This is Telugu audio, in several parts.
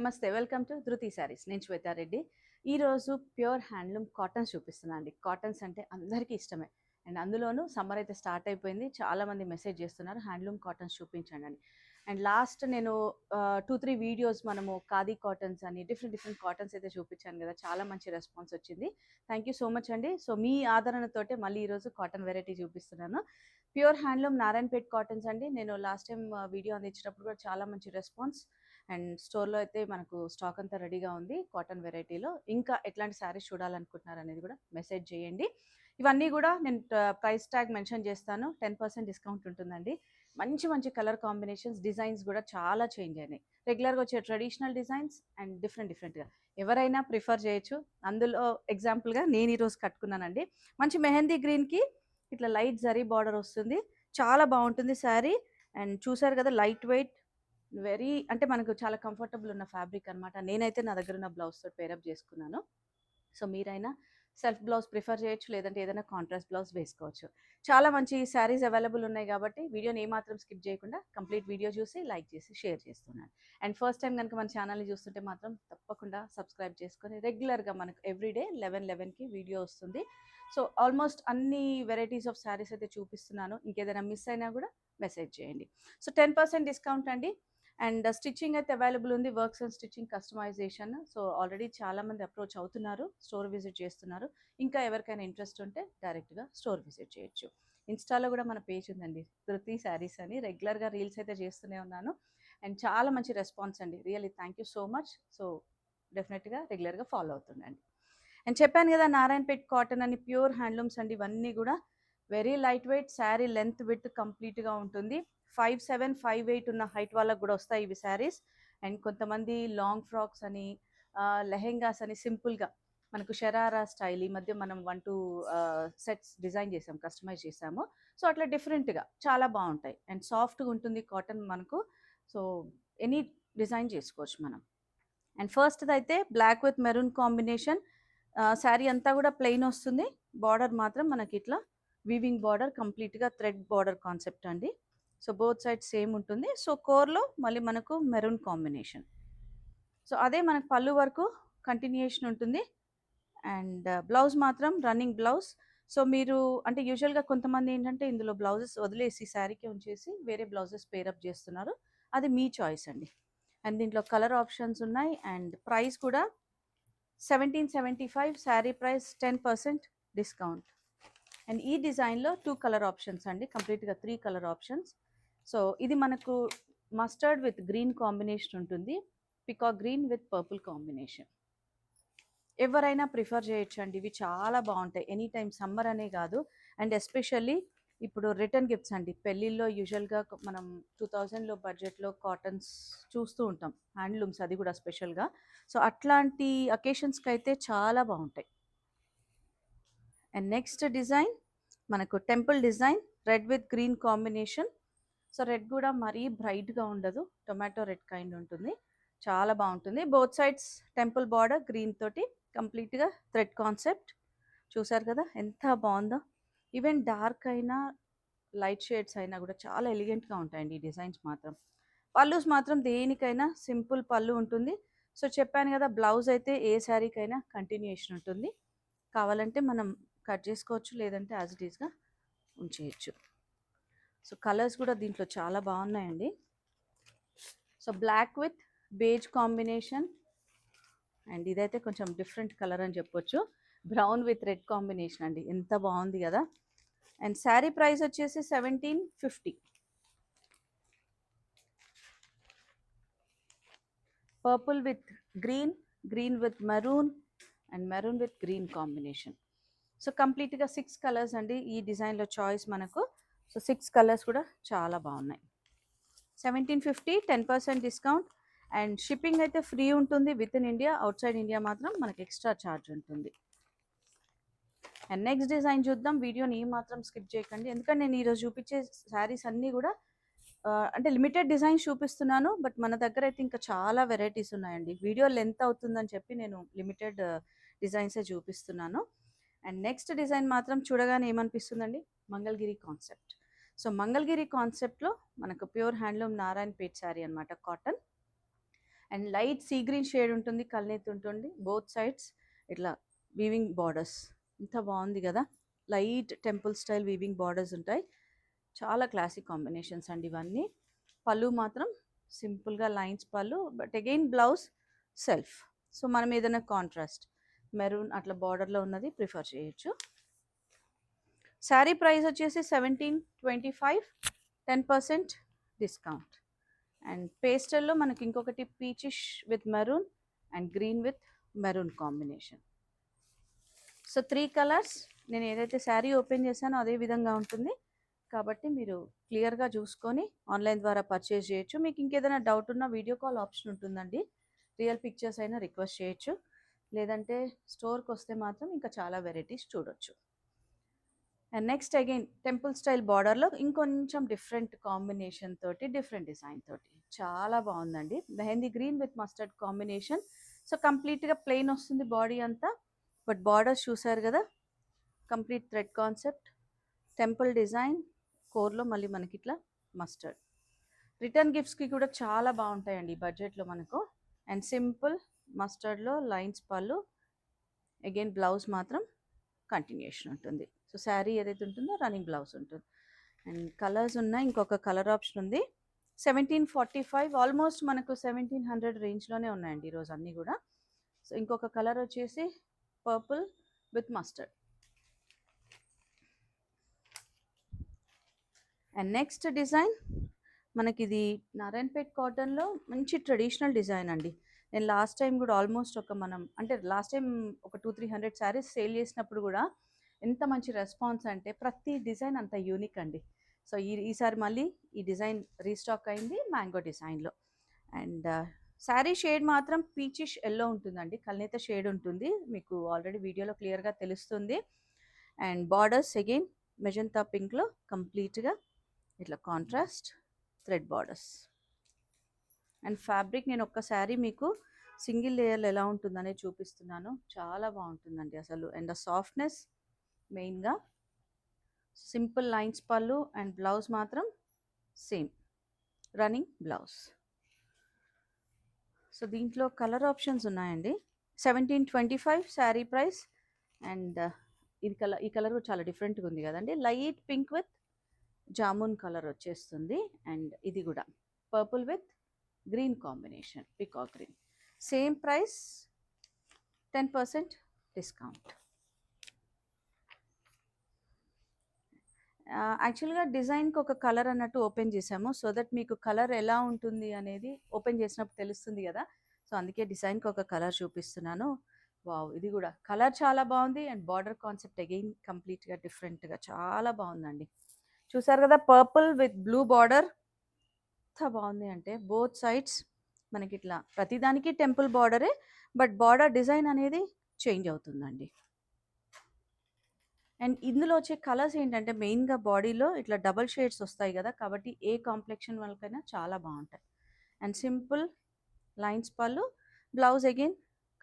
నమస్తే, వెల్కమ్ టు ధృతి శారీస్. నేను శ్వేతారెడ్డి. ఈరోజు ప్యూర్ హ్యాండ్లూమ్ కాటన్స్ చూపిస్తున్నాను అండి. కాటన్స్ అంటే అందరికీ ఇష్టమే. అండ్ అందులోనూ సమ్మర్ అయితే స్టార్ట్ అయిపోయింది. చాలామంది మెసేజ్ చేస్తున్నారు హ్యాండ్లూమ్ కాటన్స్ చూపించండి అని. అండ్ లాస్ట్ నేను 2-3 వీడియోస్ మనము ఖాదీ కాటన్స్ అని డిఫరెంట్ కాటన్స్ అయితే చూపించాను కదా, చాలా మంచి రెస్పాన్స్ వచ్చింది. థ్యాంక్ యూ సో మచ్ అండి. సో మీ ఆదరణతోటే మళ్ళీ ఈరోజు కాటన్ వెరైటీ చూపిస్తున్నాను. ప్యూర్ హ్యాండ్లూమ్ నారాయణపేట్ కాటన్స్ అండి. నేను లాస్ట్ టైం వీడియో అందించినప్పుడు కూడా చాలా మంచి రెస్పాన్స్. అండ్ స్టోర్లో అయితే మనకు స్టాక్ అంతా రెడీగా ఉంది కాటన్ వెరైటీలో. ఇంకా ఎట్లాంటి శారీస్ చూడాలనుకుంటున్నారు అనేది కూడా మెసేజ్ చేయండి. ఇవన్నీ కూడా నేను ప్రైస్ ట్యాగ్ మెన్షన్ చేస్తాను. 10% డిస్కౌంట్ ఉంటుందండి. మంచి కలర్ కాంబినేషన్స్, డిజైన్స్ కూడా చాలా చేంజ్ అయినాయి. రెగ్యులర్గా వచ్చే ట్రెడిషనల్ డిజైన్స్ అండ్ డిఫరెంట్గా ఎవరైనా ప్రిఫర్ చేయొచ్చు. అందులో ఎగ్జాంపుల్గా నేను ఈరోజు కట్టుకున్నానండి. మంచి మెహందీ గ్రీన్కి ఇట్లా లైట్ జరీ బార్డర్ వస్తుంది. చాలా బాగుంటుంది శారీ. అండ్ చూసారు కదా, లైట్ వెయిట్, వెరీ అంటే మనకు చాలా కంఫర్టబుల్ ఉన్న ఫ్యాబ్రిక్ అనమాట. నేనైతే నా దగ్గర ఉన్న బ్లౌజ్తో పేరప్ చేసుకున్నాను. సో మీరైనా సెల్ఫ్ బ్లౌజ్ ప్రిఫర్ చేయొచ్చు, లేదంటే ఏదైనా కాంట్రాస్ట్ బ్లౌజ్ వేసుకోవచ్చు. చాలా మంచి శారీస్ అవైలబుల్ ఉన్నాయి కాబట్టి వీడియోని ఏమాత్రం స్కిప్ చేయకుండా కంప్లీట్ వీడియో చూసి లైక్ చేసి షేర్ చేస్తున్నాను. అండ్ ఫస్ట్ టైం కనుక మన ఛానల్ని చూస్తుంటే మాత్రం తప్పకుండా సబ్స్క్రైబ్ చేసుకొని రెగ్యులర్గా మనకు ఎవ్రీడే 11:11కి వీడియో వస్తుంది. సో ఆల్మోస్ట్ అన్ని వెరైటీస్ ఆఫ్ శారీస్ అయితే చూపిస్తున్నాను. ఇంకేదైనా మిస్ అయినా కూడా మెసేజ్ చేయండి. సో 10% డిస్కౌంట్ అండి. అండ్ స్టిచ్చింగ్ అయితే అవైలబుల్ ఉంది. Works and stitching customisation. So already చాలామంది అప్రోచ్ అవుతున్నారు, స్టోర్ విజిట్ చేస్తున్నారు. ఇంకా ఎవరికైనా ఇంట్రెస్ట్ ఉంటే డైరెక్ట్గా స్టోర్ విజిట్ చేయొచ్చు. ఇన్స్టాలో కూడా మన పేజ్ ఉందండి, ధృతి శారీస్ అని. రెగ్యులర్గా రీల్స్ అయితే చేస్తూనే ఉన్నాను. అండ్ చాలా మంచి రెస్పాన్స్ అండి. Really thank you so much. So డెఫినెట్గా రెగ్యులర్గా ఫాలో అవుతుండండి. అండ్ చెప్పాను కదా, నారాయణపేట్ కాటన్ అని ప్యూర్ హ్యాండ్లూమ్స్ అండి. ఇవన్నీ కూడా very light weight. Sari length width కంప్లీట్గా ఉంటుంది. 5'7", 5'8" ఉన్న హైట్ వాళ్ళకు కూడా వస్తాయి ఇవి శారీస్. అండ్ కొంతమంది లాంగ్ ఫ్రాక్స్ అని, లెహెంగాస్ అని సింపుల్గా మనకు షరారా స్టైల్ ఈ మధ్య మనం 1-2 సెట్స్ డిజైన్ చేసాం, కస్టమైజ్ చేసాము. సో అట్లా డిఫరెంట్గా చాలా బాగుంటాయి. అండ్ సాఫ్ట్గా ఉంటుంది కాటన్ మనకు. సో ఎనీ డిజైన్ చేసుకోవచ్చు మనం. అండ్ ఫస్ట్ది అయితే black with maroon combination. Sari అంతా కూడా ప్లెయిన్ వస్తుంది. బార్డర్ మాత్రం మనకి ఇట్లా వీవింగ్ బార్డర్, కంప్లీట్గా థ్రెడ్ బార్డర్ కాన్సెప్ట్ అండి. సో బోత్ సైడ్ సేమ్ ఉంటుంది. సో కోర్లో మళ్ళీ మనకు మెరూన్ కాంబినేషన్. సో అదే మనకు పళ్ళు వరకు కంటిన్యూయేషన్ ఉంటుంది. అండ్ బ్లౌజ్ మాత్రం రన్నింగ్ బ్లౌజ్. సో మీరు అంటే యూజువల్గా కొంతమంది ఏంటంటే ఇందులో బ్లౌజెస్ వదిలేసి శారీకి ఉంచేసి వేరే బ్లౌజెస్ పేరప్ చేస్తున్నారు. అది మీ చాయిస్ అండి. అండ్ దీంట్లో కలర్ ఆప్షన్స్ ఉన్నాయి. అండ్ ప్రైస్ కూడా 1775, శారీ ప్రైస్ 10% డిస్కౌంట్. అండ్ ఈ డిజైన్లో 2 కలర్ ఆప్షన్స్ అండి, కంప్లీట్గా 3 కలర్ ఆప్షన్స్. సో ఇది మనకు మస్టర్డ్ విత్ గ్రీన్ కాంబినేషన్ ఉంటుంది. Peacock green with purple combination. ఎవరైనా ప్రిఫర్ చేయొచ్చు అండి. ఇవి చాలా బాగుంటాయి. ఎనీ టైం సమ్మర్ అనే కాదు. అండ్ ఎస్పెషల్లీ ఇప్పుడు రిటర్న్ గిఫ్ట్స్ అండి. పెళ్ళిళ్ళలో యూజువల్గా మనం 2000లో బడ్జెట్లో కాటన్స్ చూస్తూ ఉంటాం, హ్యాండ్లూమ్స్ అది కూడా స్పెషల్గా. సో అట్లాంటి అకేషన్స్కి అయితే చాలా బాగుంటాయి. అండ్ నెక్స్ట్ డిజైన్ మనకు temple design, red with green combination. So red కూడా మరీ బ్రైట్గా ఉండదు, టొమాటో రెడ్ కైండ్ ఉంటుంది. చాలా బాగుంటుంది. Both sides temple border green తోటి కంప్లీట్గా థ్రెడ్ కాన్సెప్ట్. చూసారు కదా ఎంత బాగుందో. ఈవెన్ డార్క్ అయినా లైట్ షేడ్స్ అయినా కూడా చాలా ఎలిగెంట్గా ఉంటాయండి ఈ డిజైన్స్ మాత్రం. పళ్ళుస్ మాత్రం దేనికైనా సింపుల్ పళ్ళు ఉంటుంది. సో చెప్పాను కదా, బ్లౌజ్ అయితే ఏ శారీకైనా కంటిన్యూయేషన్ ఉంటుంది. కావాలంటే మనం కట్ చేసుకోవచ్చు, లేదంటే యాజ్ ఇట్ ఈస్గా ఉంచేయచ్చు. సో కలర్స్ కూడా దీంట్లో చాలా బాగున్నాయండి. So black with beige combination. And ఇదైతే కొంచెం డిఫరెంట్ కలర్ అని చెప్పొచ్చు. బ్రౌన్ విత్ రెడ్ కాంబినేషన్ అండి, ఎంత బాగుంది కదా. అండ్ శారీ ప్రైస్ వచ్చేసి 1750. Purple with green, green with maroon and maroon with green combination. So కంప్లీట్గా 6 కలర్స్ అండి ఈ డిజైన్లో చాయిస్ మనకు. సో 6 కలర్స్ కూడా చాలా బాగున్నాయి. 1750, 10% డిస్కౌంట్. అండ్ షిప్పింగ్ అయితే ఫ్రీ ఉంటుంది with in India. Out side India మాత్రం మనకి ఎక్స్ట్రా ఛార్జ్ ఉంటుంది. అండ్ నెక్స్ట్ డిజైన్ చూద్దాం. వీడియోని మాత్రం స్కిప్ చేయకండి, ఎందుకంటే నేను ఈరోజు చూపించే శారీస్ అన్నీ కూడా అంటే లిమిటెడ్ డిజైన్స్ చూపిస్తున్నాను. బట్ మన దగ్గర అయితే ఇంకా చాలా వెరైటీస్ ఉన్నాయండి. వీడియో లెంత్ అవుతుందని చెప్పి నేను లిమిటెడ్ డిజైన్సే చూపిస్తున్నాను. అండ్ నెక్స్ట్ డిజైన్ మాత్రం చూడగానే ఏమనిపిస్తుందండి, మంగళగిరి కాన్సెప్ట్. సో మంగళగిరి కాన్సెప్ట్లో మనకు ప్యూర్ హ్యాండ్లూమ్ నారాయణపేట్ శారీ అనమాట, cotton. And light sea green shade ఉంటుంది, కల్నేతి ఉంటుంది. బోత్ సైడ్స్ ఇట్లా వీవింగ్ బార్డర్స్. ఎంత బాగుంది కదా, light temple style weaving borders ఉంటాయి. చాలా క్లాసిక్ కాంబినేషన్స్ అండి ఇవన్నీ. పళ్ళు మాత్రం సింపుల్గా లైన్స్ పళ్ళు, but again blouse self. So మనం ఏదైనా కాంట్రాస్ట్ మెరూన్ అట్లా బార్డర్లో ఉన్నది ప్రిఫర్ చేయొచ్చు. శారీ ప్రైస్ వచ్చేసి 1725, 10% డిస్కౌంట్. అండ్ పేస్టల్లో మనకి ఇంకొకటి peachish with maroon and green with maroon combination. So 3 colours. నేను ఏదైతే శారీ ఓపెన్ చేశానో అదే విధంగా ఉంటుంది కాబట్టి మీరు క్లియర్గా చూసుకొని ఆన్లైన్ ద్వారా పర్చేస్ చేయొచ్చు. మీకు ఇంకేదైనా డౌట్ ఉన్నా వీడియో కాల్ ఆప్షన్ ఉంటుందండి. రియల్ పిక్చర్స్ అయినా రిక్వెస్ట్ చేయొచ్చు, లేదంటే స్టోర్కి వస్తే మాత్రం ఇంకా చాలా వెరైటీస్ చూడొచ్చు. And next again temple style బార్డర్లో ఇంకొంచెం డిఫరెంట్ కాంబినేషన్ తోటి, డిఫరెంట్ డిజైన్ తోటి చాలా బాగుందండి. Mehndi green with mustard combination. So కంప్లీట్గా ప్లెయిన్ వస్తుంది బాడీ అంతా, బట్ బార్డర్స్ చూసారు కదా, complete thread concept, temple design, కోర్లో మళ్ళీ మనకి ఇట్లా మస్టర్డ్. రిటర్న్ గిఫ్ట్స్కి కూడా చాలా బాగుంటాయండి ఈ బడ్జెట్లో మనకు. అండ్ సింపుల్ మస్టర్డ్లో లైన్స్ పళ్ళు, అగైన్ బ్లౌజ్ మాత్రం కంటిన్యూషన్ ఉంటుంది. సో శారీ ఏదైతే ఉంటుందో రన్నింగ్ బ్లౌజ్ ఉంటుంది. అండ్ కలర్స్ ఉన్నాయి, ఇంకొక కలర్ ఆప్షన్ ఉంది. 1745, ఆల్మోస్ట్ మనకు 1700 రేంజ్లోనే ఉన్నాయండి ఈరోజు అన్నీ కూడా. సో ఇంకొక కలర్ వచ్చేసి purple with mustard. And next design మనకి ఇది నారాయణపేట్ కాటన్లో మంచి ట్రెడిషనల్ డిజైన్ అండి. నేను లాస్ట్ టైం కూడా ఆల్మోస్ట్ లాస్ట్ టైం ఒక 200-300 శారీస్ సేల్ చేసినప్పుడు కూడా ఎంత మంచి రెస్పాన్స్ అంటే ప్రతి డిజైన్ అంత యూనిక్ అండి. సో ఈసారి మళ్ళీ ఈ డిజైన్ రీస్టాక్ అయింది మ్యాంగో డిజైన్లో. అండ్ శారీ షేడ్ మాత్రం పీచిష్ ఎల్లో ఉంటుందండి, కల్నేత షేడ్ ఉంటుంది, మీకు ఆల్రెడీ వీడియోలో క్లియర్గా తెలుస్తుంది. అండ్ బార్డర్స్ అగైన్ మెజంతా పింక్లో కంప్లీట్గా ఇట్లా contrast thread borders. And fabric నేను ఒక్కసారి మీకు సింగిల్ లేయర్లు ఎలా ఉంటుందనే చూపిస్తున్నాను. చాలా బాగుంటుందండి అసలు. అండ్ ఆ సాఫ్ట్నెస్ మెయిన్గా. సింపుల్ లైన్స్ పళ్ళు అండ్ బ్లౌజ్ మాత్రం సేమ్ రన్నింగ్ బ్లౌజ్. సో దీంట్లో కలర్ ఆప్షన్స్ ఉన్నాయండి. 1725 శారీ ప్రైస్. అండ్ ఈ కలర్ చాలా డిఫరెంట్గా ఉంది కదండి, light pink with jamun colour వచ్చేస్తుంది. అండ్ ఇది కూడా purple with green combination, peacock green. Same price, 10% discount. యాక్చువల్గా డిజైన్కి ఒక కలర్ అన్నట్టు ఓపెన్ చేసాము, సో దట్ మీకు కలర్ ఎలా ఉంటుంది అనేది ఓపెన్ చేసినప్పుడు తెలుస్తుంది కదా. సో అందుకే డిజైన్కి ఒక కలర్ చూపిస్తున్నాను. వావ్, ఇది కూడా కలర్ చాలా బాగుంది. అండ్ బార్డర్ కాన్సెప్ట్ అగైన్ కంప్లీట్గా డిఫరెంట్గా చాలా బాగుందండి. చూసారు కదా, పర్పుల్ విత్ బ్లూ బార్డర్. ఎంత బాగుంది అంటే బోత్ సైడ్స్ మనకి ఇట్లా ప్రతిదానికి టెంపుల్ బార్డరే, బట్ బార్డర్ డిజైన్ అనేది చేంజ్ అవుతుందండి. అండ్ ఇందులో వచ్చే కలర్స్ ఏంటంటే మెయిన్గా బాడీలో ఇట్లా డబల్ షేడ్స్ వస్తాయి కదా, కాబట్టి ఏ కాంప్లెక్షన్ వాళ్ళకైనా చాలా బాగుంటాయి. అండ్ సింపుల్ లైన్స్ పళ్ళు, బ్లౌజ్ అగైన్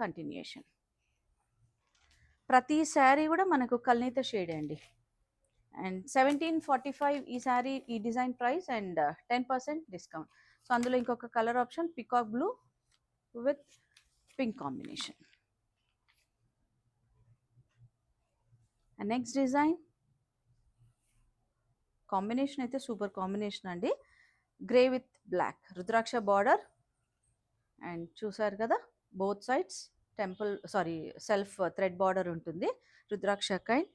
కంటిన్యూషన్. ప్రతి శారీ కూడా మనకు కల్నేత షేడ్ అండి. అండ్ 1745 ఈ శారీ, ఈ design price. And 10% discount. So అందులో ఇంకొక colour option peacock blue with pink combination. And next design combination అయితే సూపర్ కాంబినేషన్ అండి. Grey with black, rudraksha border. And చూసారు కదా, both sides self thread border ఉంటుంది, రుద్రాక్ష కైండ్.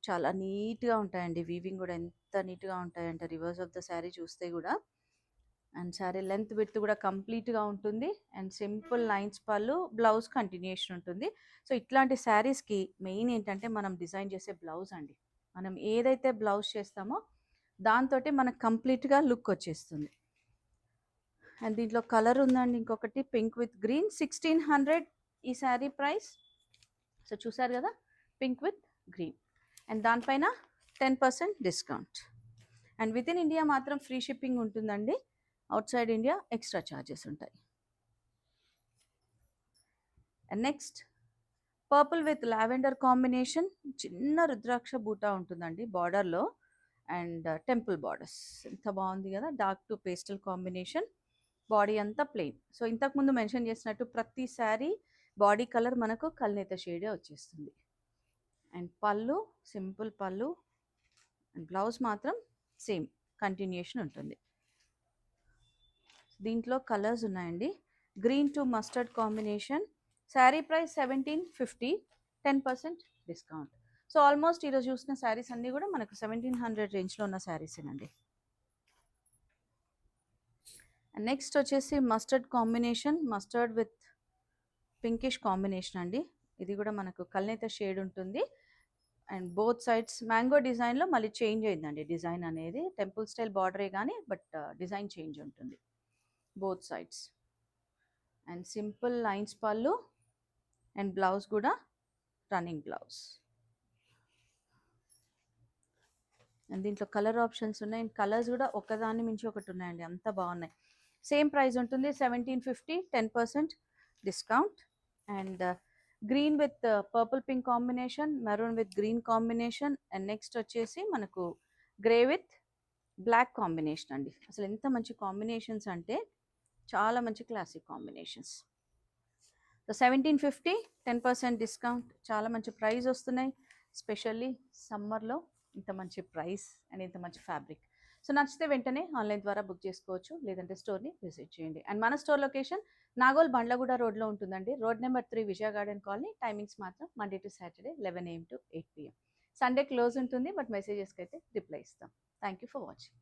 చాలా నీట్గా ఉంటాయండి, వీవింగ్ కూడా ఎంత నీట్గా ఉంటాయంటే రివర్స్ ఆఫ్ ద శారీ చూస్తే కూడా. అండ్ శారీ లెంత్ విడ్త్ కూడా కంప్లీట్గా ఉంటుంది. అండ్ సింపుల్ లైన్స్ పళ్ళు, బ్లౌజ్ కంటిన్యూషన్ ఉంటుంది. సో ఇట్లాంటి శారీస్కి మెయిన్ ఏంటంటే మనం డిజైన్ చేసే బ్లౌజ్ అండి. మనం ఏదైతే బ్లౌజ్ చేస్తామో దాంతో మనకు కంప్లీట్గా లుక్ వచ్చేస్తుంది. అండ్ దీంట్లో కలర్ ఉందండి ఇంకొకటి, పింక్ విత్ గ్రీన్. 1600 ఈ శారీ ప్రైస్. సో చూసారు కదా, పింక్ విత్ గ్రీన్. అండ్ దానిపైన 10% discount. And with in India మాత్రం ఫ్రీ షిప్పింగ్ ఉంటుందండి, outside India extra charges ఉంటాయి. And next purple with lavender combination, చిన్న రుద్రాక్ష బూటా ఉంటుందండి బార్డర్లో. అండ్ టెంపుల్ బార్డర్స్ ఎంత బాగుంది కదా, dark to pastel combination. Body అంతా ప్లెయిన్. సో ఇంతకుముందు మెన్షన్ చేసినట్టు ప్రతి శారీ బాడీ కలర్ మనకు కల్నేత షేడే వచ్చేస్తుంది. అండ్ పళ్ళు సింపుల్ పళ్ళు, అండ్ బ్లౌజ్ మాత్రం సేమ్ కంటిన్యూషన్ ఉంటుంది. దీంట్లో కలర్స్ ఉన్నాయండి. Green to mustard combination. Sari price 1750, 10% discount. So almost ఈరోజు చూసిన శారీస్ అన్నీ కూడా మనకు 1700 రేంజ్లో ఉన్న శారీసేనండి. అండ్ నెక్స్ట్ వచ్చేసి mustard combination, mustard with pinkish combination అండి. ఇది కూడా మనకు కల్నేత షేడ్ ఉంటుంది. అండ్ బోత్ సైడ్స్ మ్యాంగో డిజైన్లో మళ్ళీ చేంజ్ అయిందండి. డిజైన్ అనేది టెంపుల్ స్టైల్ బార్డరే కానీ బట్ డిజైన్ చేంజ్ ఉంటుంది both sides. And simple lines పళ్ళు, అండ్ బ్లౌజ్ కూడా రన్నింగ్ బ్లౌజ్. అండ్ దీంట్లో కలర్ ఆప్షన్స్ ఉన్నాయి. అండ్ కలర్స్ కూడా ఒకదాన్ని మించి ఒకటి ఉన్నాయండి, అంత బాగున్నాయి. సేమ్ ప్రైస్ ఉంటుంది 1750, 10% discount. And green with purple pink combination, maroon with green combination, and next వచ్చేసి మనకు గ్రే విత్ బ్లాక్ కాంబినేషన్ అండి. అసలు ఎంత మంచి కాంబినేషన్స్ అంటే చాలా మంచి క్లాసిక్ కాంబినేషన్స్. So 1750, 10% discount. చాలా మంచి ప్రైస్ వస్తున్నాయి, స్పెషల్లీ సమ్మర్లో ఇంత మంచి ప్రైస్ అండ్ ఇంత మంచి ఫ్యాబ్రిక్. సో నచ్చితే వెంటనే ఆన్లైన్ ద్వారా బుక్ చేసుకోవచ్చు, లేదంటే స్టోర్ని విజిట్ చేయండి. అండ్ మన స్టోర్ లొకేషన్ నాగోల్ బండ్లగూడ రోడ్లో ఉంటుందండి. రోడ్ నెంబర్ 3, విజయ గార్డెన్ కాలనీ. టైమింగ్స్ మాత్రం Monday to Saturday 11 AM to 8 PM. Sunday close ఉంటుంది, బట్ మెసేజెస్కి అయితే రిప్లై ఇస్తాం. Thank you for watching.